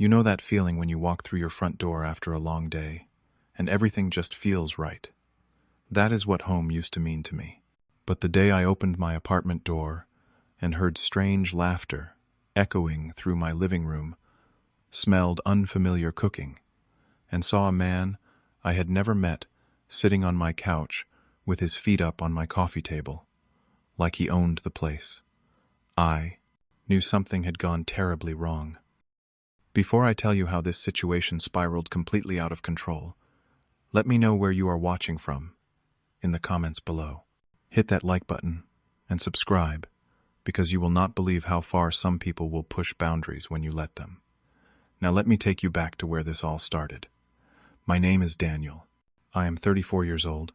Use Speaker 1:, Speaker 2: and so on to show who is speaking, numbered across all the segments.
Speaker 1: You know that feeling when you walk through your front door after a long day, and everything just feels right. That is what home used to mean to me. But the day I opened my apartment door and heard strange laughter echoing through my living room, smelled unfamiliar cooking, and saw a man I had never met sitting on my couch with his feet up on my coffee table, like he owned the place, I knew something had gone terribly wrong. Before I tell you how this situation spiraled completely out of control, let me know where you are watching from in the comments below. Hit that like button and subscribe, because you will not believe how far some people will push boundaries when you let them. Now let me take you back to where this all started. My name is Daniel. I am 34 years old,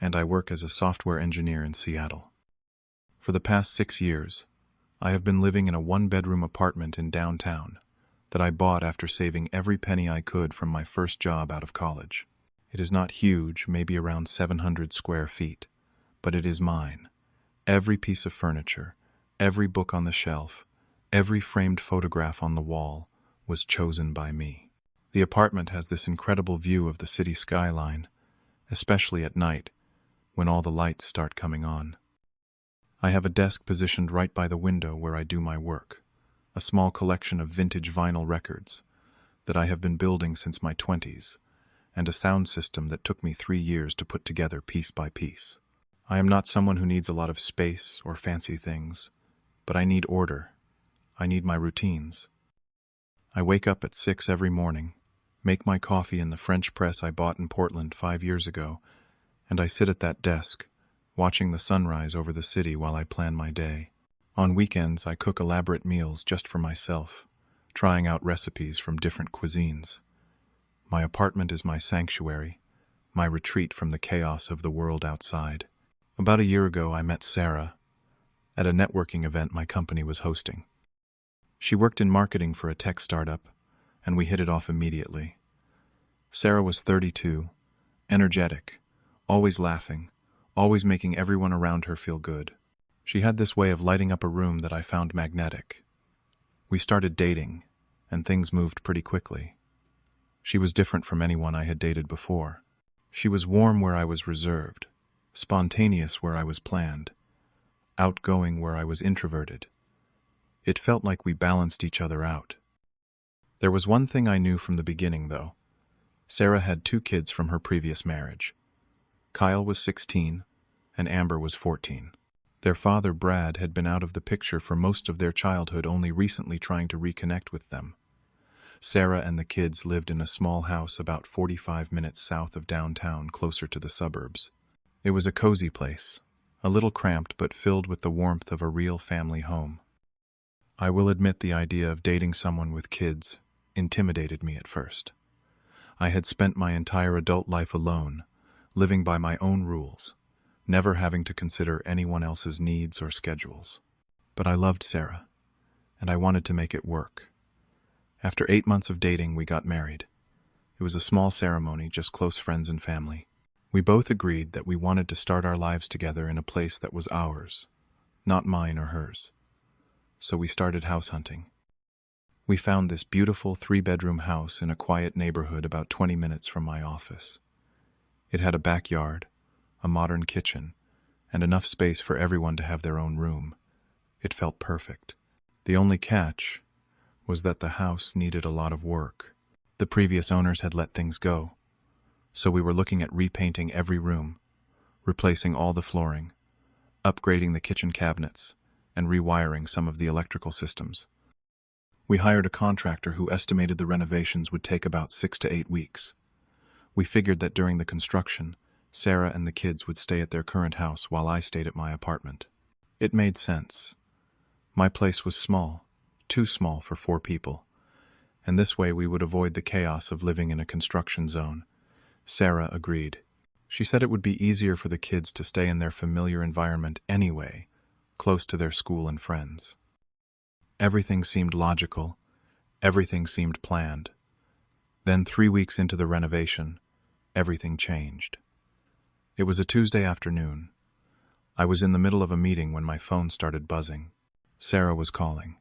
Speaker 1: and I work as a software engineer in Seattle. For the past 6 years, I have been living in a one-bedroom apartment in downtown that I bought after saving every penny I could from my first job out of college. It is not huge, maybe around 700 square feet, but it is mine. Every piece of furniture, every book on the shelf, every framed photograph on the wall was chosen by me. The apartment has this incredible view of the city skyline, especially at night, when all the lights start coming on. I have a desk positioned right by the window where I do my work, a small collection of vintage vinyl records that I have been building since my 20s, and a sound system that took me 3 years to put together piece by piece. I am not someone who needs a lot of space or fancy things, but I need order. I need my routines. I wake up at 6 every morning, make my coffee in the French press I bought in Portland 5 years ago, and I sit at that desk, watching the sunrise over the city while I plan my day. On weekends, I cook elaborate meals just for myself, trying out recipes from different cuisines. My apartment is my sanctuary, my retreat from the chaos of the world outside. About a year ago, I met Sarah at a networking event my company was hosting. She worked in marketing for a tech startup, and we hit it off immediately. Sarah was 32, energetic, always laughing, always making everyone around her feel good. She had this way of lighting up a room that I found magnetic. We started dating, and things moved pretty quickly. She was different from anyone I had dated before. She was warm where I was reserved, spontaneous where I was planned, outgoing where I was introverted. It felt like we balanced each other out. There was one thing I knew from the beginning, though. Sarah had 2 kids from her previous marriage. Kyle was 16, and Amber was 14. Their father, Brad, had been out of the picture for most of their childhood, only recently trying to reconnect with them. Sarah and the kids lived in a small house about 45 minutes south of downtown, closer to the suburbs. It was a cozy place, a little cramped but filled with the warmth of a real family home. I will admit the idea of dating someone with kids intimidated me at first. I had spent my entire adult life alone, living by my own rules, never having to consider anyone else's needs or schedules. But I loved Sarah, and I wanted to make it work. After 8 months of dating, we got married. It was a small ceremony, just close friends and family. We both agreed that we wanted to start our lives together in a place that was ours, not mine or hers. So we started house hunting. We found this beautiful 3-bedroom house in a quiet neighborhood about 20 minutes from my office. It had a backyard, a modern kitchen, and enough space for everyone to have their own room. It felt perfect. The only catch was that the house needed a lot of work. The previous owners had let things go, so we were looking at repainting every room, replacing all the flooring, upgrading the kitchen cabinets, and rewiring some of the electrical systems. We hired a contractor who estimated the renovations would take about 6 to 8 weeks. We figured that during the construction, Sarah and the kids would stay at their current house while I stayed at my apartment. It made sense. My place was small, too small for 4 people, and this way we would avoid the chaos of living in a construction zone. Sarah agreed. She said it would be easier for the kids to stay in their familiar environment anyway, close to their school and friends. Everything seemed logical. Everything seemed planned. Then 3 weeks into the renovation, everything changed. It was a Tuesday afternoon. I was in the middle of a meeting when my phone started buzzing. Sarah was calling.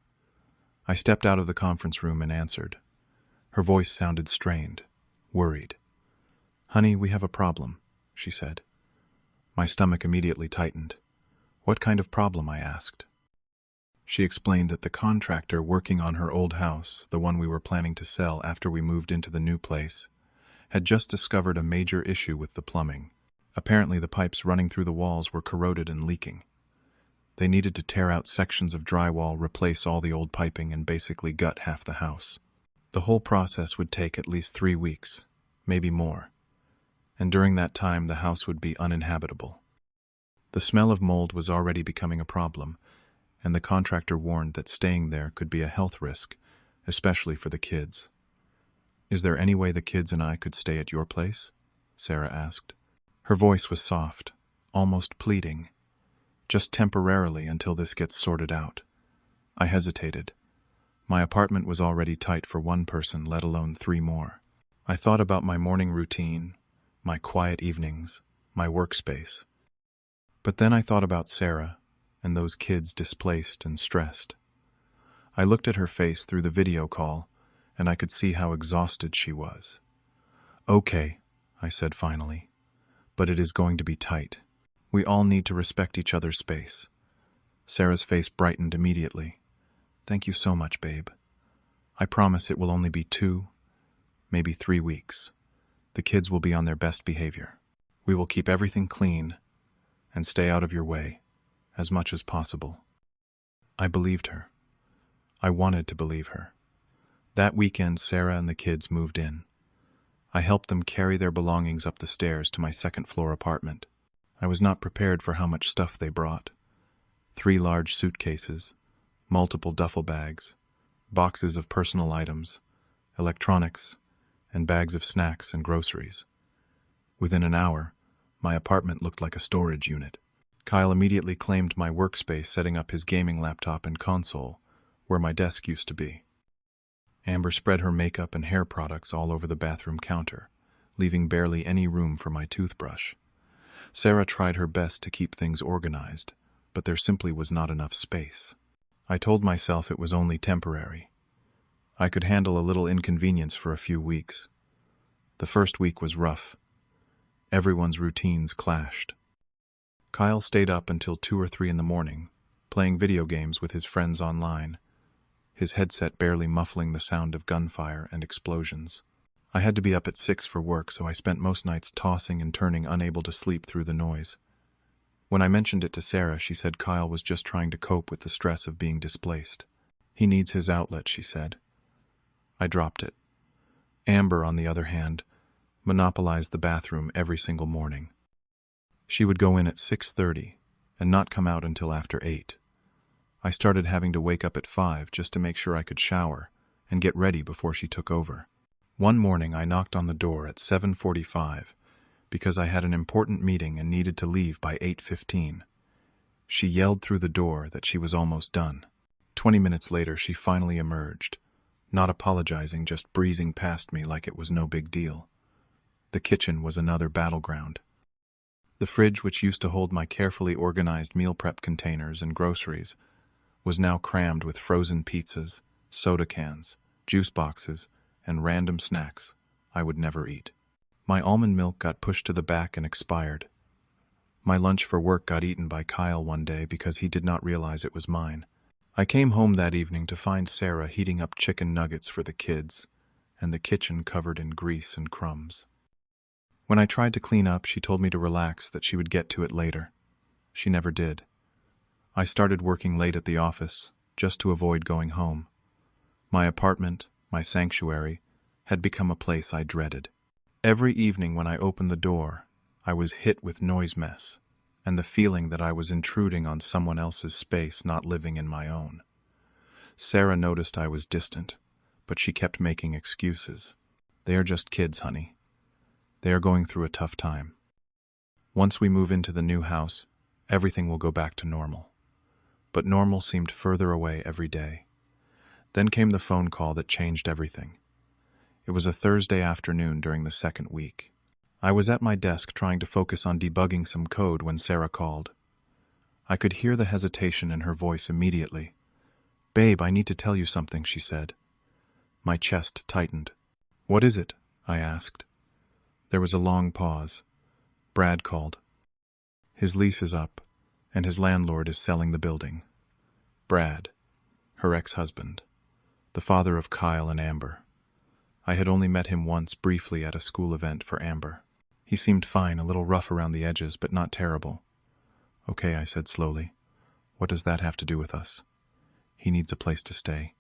Speaker 1: I stepped out of the conference room and answered. Her voice sounded strained, worried. "Honey, we have a problem," she said. My stomach immediately tightened. "What kind of problem?" I asked. She explained that the contractor working on her old house, the one we were planning to sell after we moved into the new place, had just discovered a major issue with the plumbing. Apparently the pipes running through the walls were corroded and leaking. They needed to tear out sections of drywall, replace all the old piping, and basically gut half the house. The whole process would take at least 3 weeks, maybe more, and during that time the house would be uninhabitable. The smell of mold was already becoming a problem, and the contractor warned that staying there could be a health risk, especially for the kids. "Is there any way the kids and I could stay at your place?" Sarah asked. Her voice was soft, almost pleading. "Just temporarily until this gets sorted out." I hesitated. My apartment was already tight for one person, let alone 3 more. I thought about my morning routine, my quiet evenings, my workspace. But then I thought about Sarah and those kids displaced and stressed. I looked at her face through the video call, and I could see how exhausted she was. "Okay," I said finally, "but it is going to be tight. We all need to respect each other's space." Sarah's face brightened immediately. "Thank you so much, babe. I promise it will only be 2, maybe 3 weeks. The kids will be on their best behavior. We will keep everything clean and stay out of your way as much as possible." I believed her. I wanted to believe her. That weekend, Sarah and the kids moved in. I helped them carry their belongings up the stairs to my second-floor apartment. I was not prepared for how much stuff they brought. 3 large suitcases, multiple duffel bags, boxes of personal items, electronics, and bags of snacks and groceries. Within an hour, my apartment looked like a storage unit. Kyle immediately claimed my workspace, setting up his gaming laptop and console, where my desk used to be. Amber spread her makeup and hair products all over the bathroom counter, leaving barely any room for my toothbrush. Sarah tried her best to keep things organized, but there simply was not enough space. I told myself it was only temporary. I could handle a little inconvenience for a few weeks. The first week was rough. Everyone's routines clashed. Kyle stayed up until 2 or 3 in the morning, playing video games with his friends online, his headset barely muffling the sound of gunfire and explosions. I had to be up at 6 for work, so I spent most nights tossing and turning, unable to sleep through the noise. When I mentioned it to Sarah, she said Kyle was just trying to cope with the stress of being displaced. "He needs his outlet," she said. I dropped it. Amber, on the other hand, monopolized the bathroom every single morning. She would go in at 6:30 and not come out until after 8. I started having to wake up at 5 just to make sure I could shower and get ready before she took over. One morning I knocked on the door at 7:45 because I had an important meeting and needed to leave by 8:15. She yelled through the door that she was almost done. 20 minutes later she finally emerged, not apologizing, just breezing past me like it was no big deal. The kitchen was another battleground. The fridge, which used to hold my carefully organized meal prep containers and groceries, was now crammed with frozen pizzas, soda cans, juice boxes, and random snacks I would never eat. My almond milk got pushed to the back and expired. My lunch for work got eaten by Kyle one day because he did not realize it was mine. I came home that evening to find Sarah heating up chicken nuggets for the kids, and the kitchen covered in grease and crumbs. When I tried to clean up, she told me to relax, that she would get to it later. She never did. I started working late at the office, just to avoid going home. My apartment, my sanctuary, had become a place I dreaded. Every evening when I opened the door, I was hit with noise mess, and the feeling that I was intruding on someone else's space, not living in my own. Sarah noticed I was distant, but she kept making excuses. "They are just kids, honey. They are going through a tough time. Once we move into the new house, everything will go back to normal." But normal seemed further away every day. Then came the phone call that changed everything. It was a Thursday afternoon during the second week. I was at my desk trying to focus on debugging some code when Sarah called. I could hear the hesitation in her voice immediately. "Babe, I need to tell you something," she said. My chest tightened. "What is it?" I asked. There was a long pause. Brad called. "His lease is up, and his landlord is selling the building." Brad, her ex-husband, the father of Kyle and Amber. I had only met him once briefly at a school event for Amber. He seemed fine, a little rough around the edges, but not terrible. "Okay," I said slowly. "What does that have to do with us?" "He needs a place to stay,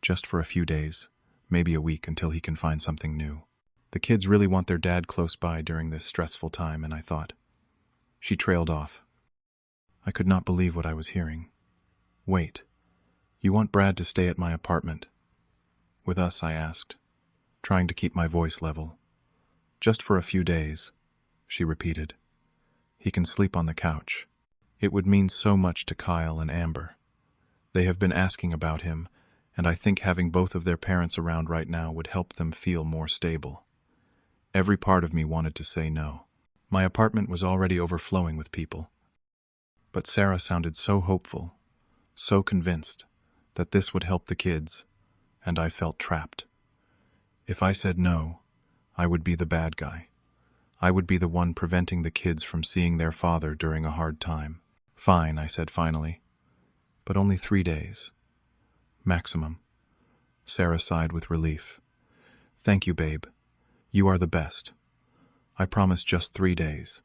Speaker 1: just for a few days, maybe a week until he can find something new. The kids really want their dad close by during this stressful time," and I thought. She trailed off. I could not believe what I was hearing. "Wait, you want Brad to stay at my apartment?" "With us?" I asked, trying to keep my voice level. "Just for a few days," she repeated. "He can sleep on the couch." It would mean so much to Kyle and Amber. They have been asking about him, and I think having both of their parents around right now would help them feel more stable. Every part of me wanted to say no. My apartment was already overflowing with people. But Sarah sounded so hopeful, so convinced that this would help the kids, and I felt trapped. If I said no, I would be the bad guy. I would be the one preventing the kids from seeing their father during a hard time. "Fine," I said finally. "But only 3 days. Maximum." Sarah sighed with relief. "Thank you, babe. You are the best. I promise just 3 days."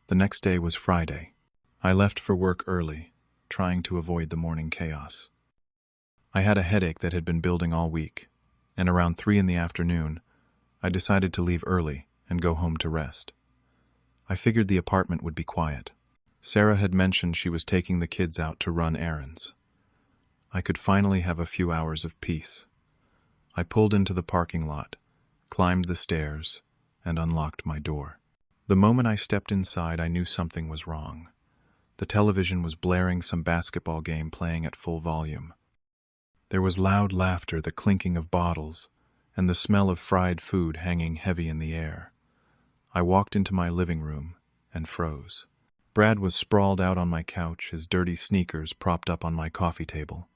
Speaker 1: The next day was Friday. I left for work early, trying to avoid the morning chaos. I had a headache that had been building all week, and around 3 in the afternoon, I decided to leave early and go home to rest. I figured the apartment would be quiet. Sarah had mentioned she was taking the kids out to run errands. I could finally have a few hours of peace. I pulled into the parking lot, climbed the stairs, and unlocked my door. The moment I stepped inside, I knew something was wrong. The television was blaring some basketball game playing at full volume. There was loud laughter, the clinking of bottles, and the smell of fried food hanging heavy in the air. I walked into my living room and froze. Brad was sprawled out on my couch, his dirty sneakers propped up on my coffee table.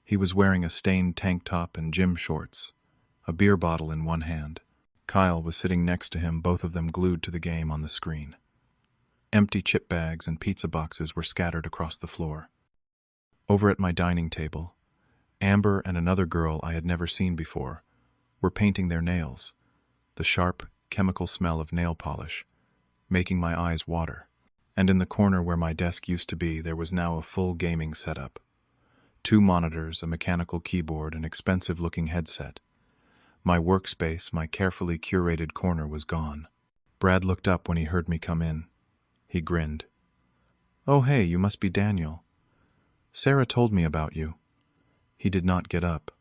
Speaker 1: He was wearing a stained tank top and gym shorts, a beer bottle in one hand. Kyle was sitting next to him, both of them glued to the game on the screen. Empty chip bags and pizza boxes were scattered across the floor. Over at my dining table, Amber and another girl I had never seen before were painting their nails, the sharp, chemical smell of nail polish making my eyes water. And in the corner where my desk used to be, there was now a full gaming setup. 2 monitors, a mechanical keyboard, an expensive-looking headset. My workspace, my carefully curated corner, was gone. Brad looked up when he heard me come in. He grinned. "Oh, hey, you must be Daniel. Sarah told me about you." He did not get up.